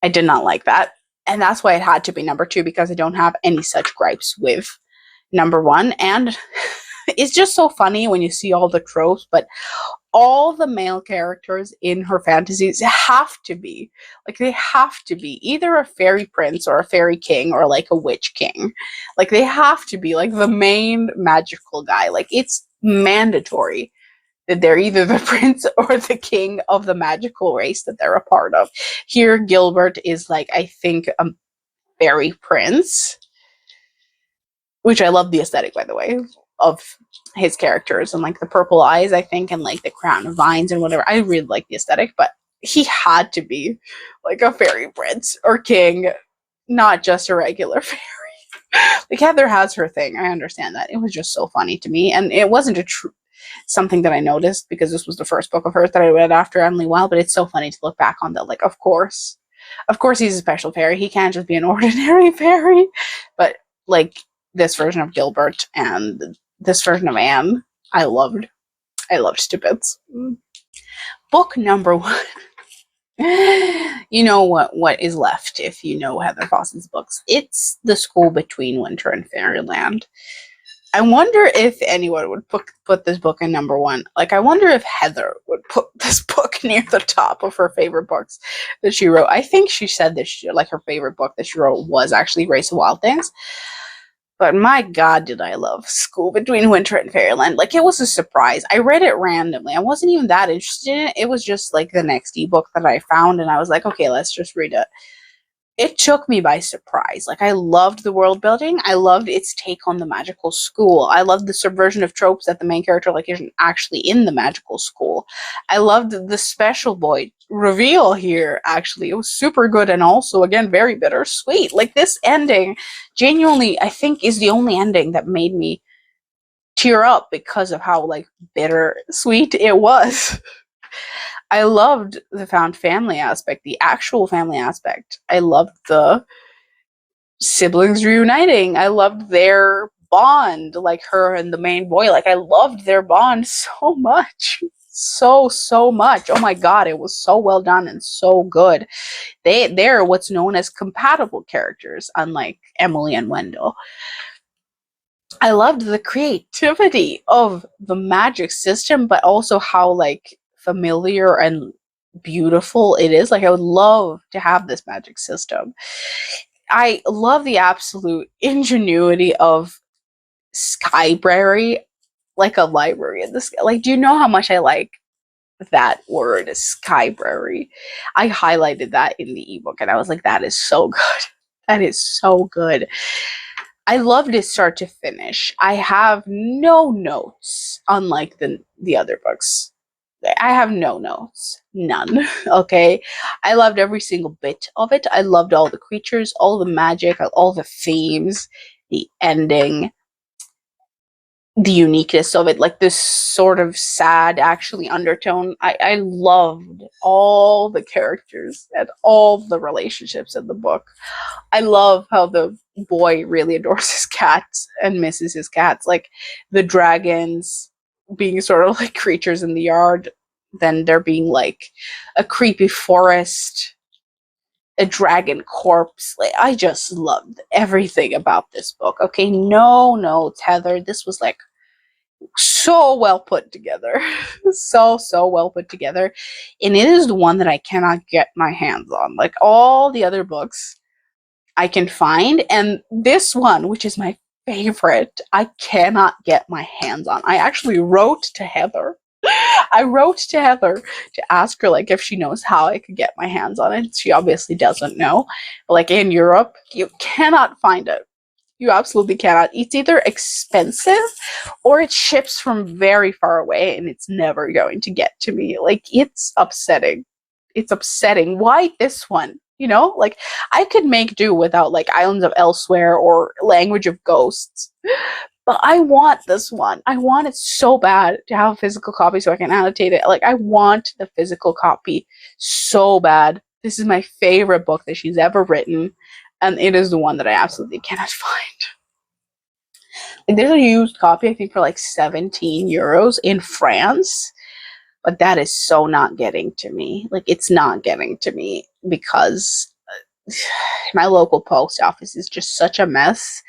I did not like that. And that's why it had to be number 2 because I don't have any such gripes with number 1. And it's just so funny when you see all the tropes, but all the male characters in her fantasies have to be either a fairy prince or a fairy king or like a witch king. Like they have to be like the main magical guy. Like it's mandatory that they're either the prince or the king of the magical race that they're a part of. Here Gilbert is like, I think, a fairy prince, which I love the aesthetic, by the way, of his characters and like the purple eyes, I think, and like the crown of vines and whatever. I really like the aesthetic, but he had to be like a fairy prince or king, not just a regular fairy. Like Heather has her thing. I understand that. It was just so funny to me, and it wasn't something that I noticed because this was the first book of hers that I read after Emily Wilde. But it's so funny to look back on that. Like, of course, he's a special fairy. He can't just be an ordinary fairy. But like this version of Gilbert and this version of Anne, I loved to bits. Book number 1. You know what is left if you know Heather Fawcett's books. It's The School Between Winter and Fairyland. I wonder if anyone would put this book in #1. Like, I wonder if Heather would put this book near the top of her favorite books that she wrote. I think she said that her favorite book that she wrote was actually Race of Wild Things. But my God, did I love School Between Winter and Fairyland. Like, it was a surprise. I read it randomly. I wasn't even that interested in it. It was just like the next ebook that I found, and I was like, okay, let's just read it. It took me by surprise. Like, I loved the world building. I loved its take on the magical school. I loved the subversion of tropes that the main character like isn't actually in the magical school. I loved the special boy reveal here. Actually, it was super good and also again very bittersweet. Like, this ending, genuinely, I think is the only ending that made me tear up because of how like bittersweet it was. I loved the found family aspect, the actual family aspect. I loved the siblings reuniting. I loved their bond, like her and the main boy. Like, I loved their bond so much. So much. Oh my God, it was so well done and so good. They're what's known as compatible characters, unlike Emily and Wendell. I loved the creativity of the magic system, but also how like familiar and beautiful it is. Like, I would love to have this magic system. I love the absolute ingenuity of Skybrary, like a library in this. Like, do you know how much I like that word, Skybrary? I highlighted that in the ebook, and I was like, that is so good. That is so good. I loved it start to finish. I have no notes, unlike the other books. I have no notes. None. Okay? I loved every single bit of it. I loved all the creatures, all the magic, all the themes, the ending, the uniqueness of it, like this sort of sad, actually, undertone. I loved all the characters and all the relationships in the book. I love how the boy really adores his cats and misses his cats. Like, the dragons being sort of like creatures in the yard, then there being like a creepy forest, a dragon corpse. Like, I just loved everything about this book. Okay, no notes, Heather. This was like so well put together. So well put together. And it is the one that I cannot get my hands on. Like, all the other books I can find, and this one, which is my favorite, I cannot get my hands on. I actually wrote to Heather. I wrote to Heather to ask her like if she knows how I could get my hands on it. She obviously doesn't know. But like, in Europe, you cannot find it. You absolutely cannot. It's either expensive or it ships from very far away and it's never going to get to me. Like, it's upsetting. It's upsetting. Why this one? You know, like, I could make do without like Islands of Elsewhere or Language of Ghosts, but I want this one. I want it so bad to have a physical copy so I can annotate it. Like, I want the physical copy so bad. This is my favorite book that she's ever written, and it is the one that I absolutely cannot find. Like, there's a used copy, I think, for like 17 euros in France, but that is so not getting to me. Like, it's not getting to me because my local post office is just such a mess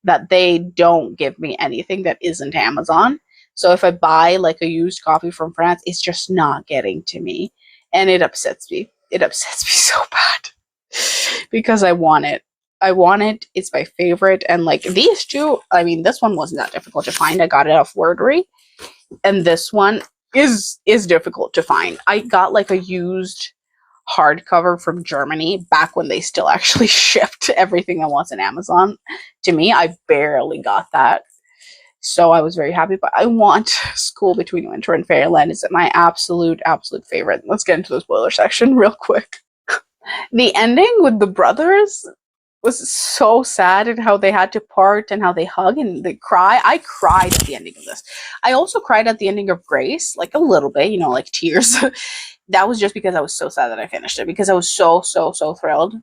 that they don't give me anything that isn't Amazon. So if I buy like a used copy from France, it's just not getting to me. And it upsets me. It upsets me so bad because I want it. I want it. It's my favorite. And like, these two, I mean, this one wasn't that difficult to find. I got it off Wordery. And this one is difficult to find. I got like a used hardcover from Germany back when they still actually shipped everything that was on Amazon to me. I barely got that, so I was very happy. But I want School Between Winter and Fairyland is my absolute favorite. Let's get into the spoiler section real quick. The ending with the brothers was so sad, and how they had to part and how they hug and they cry. I cried at the ending of this. I also cried at the ending of Grace, like a little bit, you know, like tears. That was just because I was so sad that I finished it, because I was so thrilled.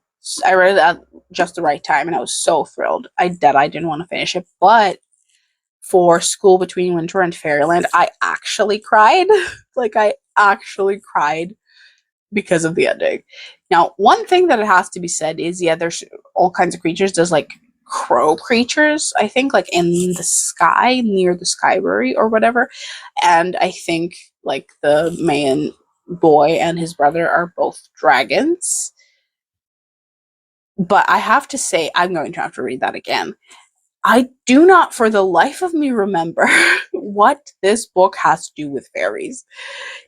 I read it at just the right time, and I was so thrilled that I didn't want to finish it. But for School Between Winter and Fairyland, I actually cried. Like, I actually cried because of the ending. Now, one thing that it has to be said is, yeah, there's all kinds of creatures. There's like crow creatures, I think, like in the sky, near the skyberry or whatever. And I think like the main boy and his brother are both dragons. But I have to say, I'm going to have to read that again. I do not for the life of me remember what this book has to do with fairies,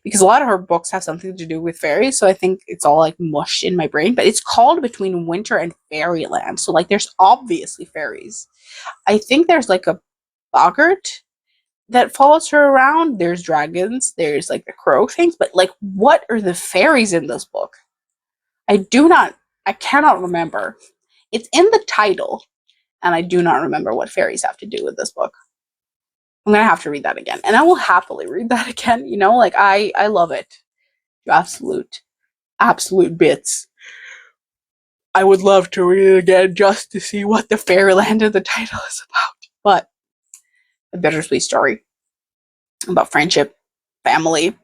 because a lot of her books have something to do with fairies, so I think it's all like mushed in my brain. But it's called Between Winter and Fairyland, so like there's obviously fairies. I think there's like a boggart that follows her around. There's dragons, there's like the crow things, but like what are the fairies in this book? I cannot remember. It's in the title, and I do not remember what fairies have to do with this book. I'm gonna have to read that again, and I will happily read that again. You know, like I love it. Absolute bits. I would love to read it again just to see what the Fairyland of the title is about. But a bittersweet story about friendship, family,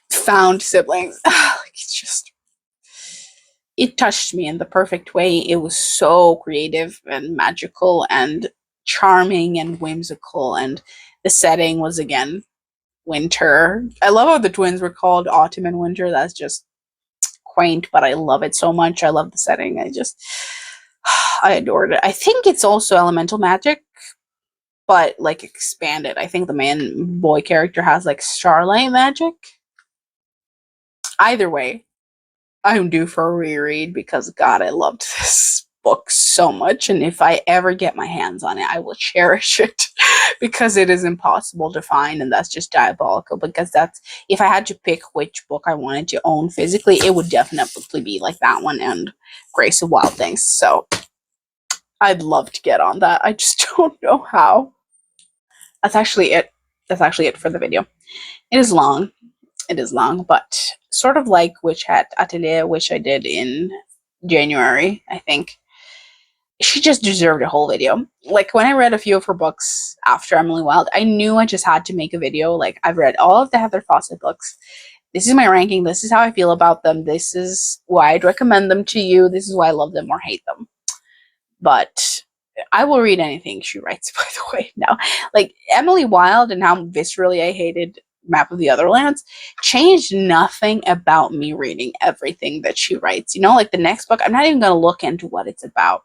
found siblings. It's just, it touched me in the perfect way. It was so creative and magical and charming and whimsical, and the setting was again winter. I love how the twins were called Autumn and Winter. That's just quaint, but I love it so much. I love the setting. I adored it. I think it's also elemental magic, but like expanded. I think the man boy character has like starlight magic. Either way, I'm due for a reread because God, I loved this book so much, and if I ever get my hands on it, I will cherish it because it is impossible to find, and that's just diabolical. Because that's, if I had to pick which book I wanted to own physically, it would definitely be like that one and Grace of Wild Things. So I'd love to get on that. I just don't know how. That's actually it. That's actually it for the video. It is long. It is long, but sort of like Witch Hat Atelier, which I did in January, I think. She just deserved a whole video. Like, when I read a few of her books after Emily Wilde, I knew I just had to make a video. Like, I've read all of the Heather Fawcett books. This is my ranking. This is how I feel about them. This is why I'd recommend them to you. This is why I love them or hate them. But I will read anything she writes, by the way. Now, like, Emily Wilde and how viscerally I hated Map of the Otherlands changed nothing about me reading everything that she writes. You know, like the next book, I'm not even going to look into what it's about,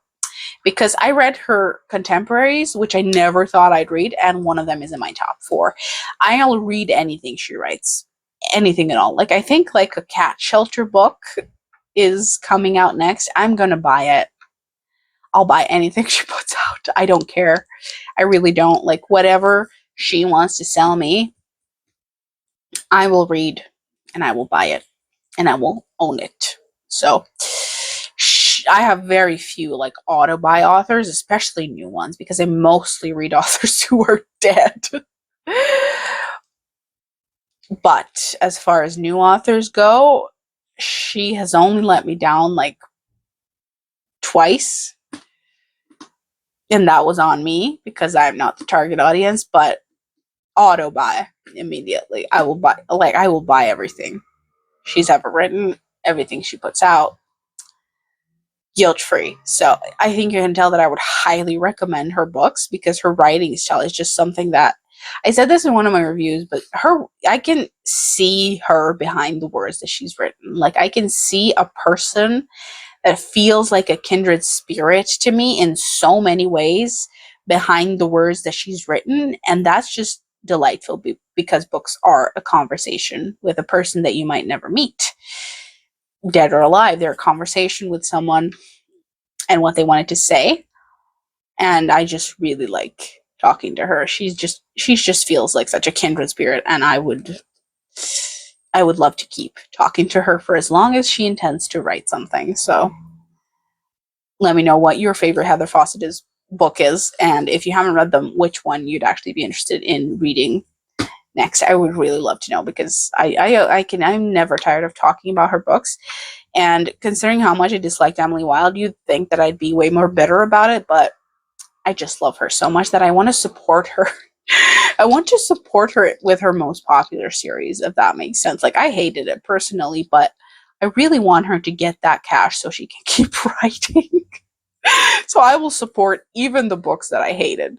because I read her contemporaries, which I never thought I'd read, and one of them is in my top 4. I'll read anything she writes, anything at all. Like, I think like a cat shelter book is coming out next. I'm gonna buy it. I'll buy anything she puts out. I don't care. I really don't. Like, whatever she wants to sell me, I will read, and I will buy it, and I will own it. So I have very few like auto-buy authors, especially new ones, because I mostly read authors who are dead. But as far as new authors go, she has only let me down like twice, and that was on me because I'm not the target audience. But auto buy immediately. I will buy everything she's ever written, everything she puts out, guilt free. So I think you can tell that I would highly recommend her books, because her writing style is just something that, I said this in one of my reviews, but I can see her behind the words that she's written. Like, I can see a person that feels like a kindred spirit to me in so many ways behind the words that she's written, and that's just delightful, because books are a conversation with a person that you might never meet, dead or alive. They're a conversation with someone and what they wanted to say, and I just really like talking to her. She just feels like such a kindred spirit, and I would love to keep talking to her for as long as she intends to write something. So let me know what your favorite Heather Fawcett book is, and if you haven't read them, which one you'd actually be interested in reading next. I would really love to know, because I'm never tired of talking about her books. And considering how much I disliked Emily Wilde, you'd think that I'd be way more bitter about it, but I just love her so much that I want to support her. I want to support her with her most popular series, if that makes sense. Like, I hated it personally, but I really want her to get that cash so she can keep writing. So I will support even the books that I hated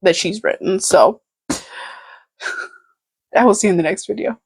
that she's written. So I will see you in the next video.